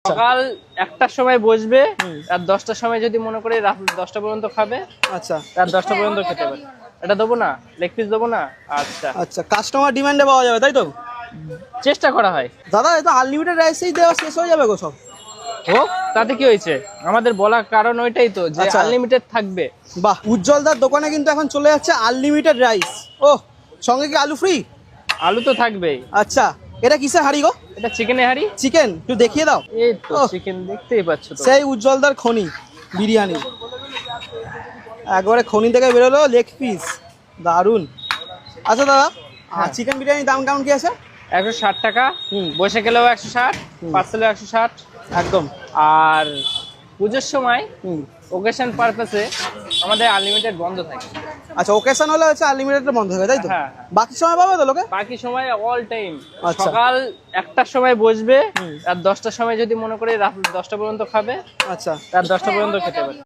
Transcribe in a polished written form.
সকাল 1টার সময় বসবে আর 10টার সময় যদি মনে করে রাত 10টা পর্যন্ত খাবে। আচ্ছা রাত 10টা পর্যন্ত খেতে পারে। এটা দেবো না, লেগ পিস দেবো না। আচ্ছা আচ্ছা, কাস্টমার ডিমান্ডে পাওয়া যাবে তাই তো? চেষ্টা করা হয়। দাদা এটা আনলিমিটেড রাইসেই দেওয়া শেষ হয়ে যাবে গো সব? ও তাতে কি হয়েছে, আমাদের বলার কারণ ওইটাই তো যে আচ্ছা। আনলিমিটেড থাকবে। বাহ, উজ্জ্বলদার দোকানে কিন্তু এখন চলে যাচ্ছে আনলিমিটেড রাইস। ও সঙ্গে কি আলু ফ্রি? আলু তো থাকবেই। আচ্ছা, এটা কিসের হাঁড়ি গো? এটা চিকেনের হাঁড়ি। চিকেন একটু দেখিয়ে দাও। এই তো ওহ। চিকেন দেখতেই পাচ্ছ তো। সেই উজ্জ্বলদার খনি বিরিয়ানি, একবারে খনি থেকে বেরোলো লেগ পিস, দারুন। আচ্ছা দাদা, আর চিকেন বিরিয়ানির দাম কেমন কি আছে? 160 টাকা, বসে গেলেও 160, পার্সেলেও 160 একদম। আর পুজোর সময় হুম। ওকেশন পারপাসে আমাদের আনলিমিটেড বন্ধ থাকে। আচ্ছা, ওকেশন হলে হচ্ছে আনলিমিটেড বন্ধ হবে তাই তো? হ্যাঁ। বাকি সময় পাবে তো লোকে? বাকি সময় অল টাইম। আচ্ছা। সকাল 1টার সময় বসবে আর 10টার সময় যদি মনে করে রাত 10টা পর্যন্ত খাবে। আচ্ছা রাত 10টা পর্যন্ত খেতে পারে।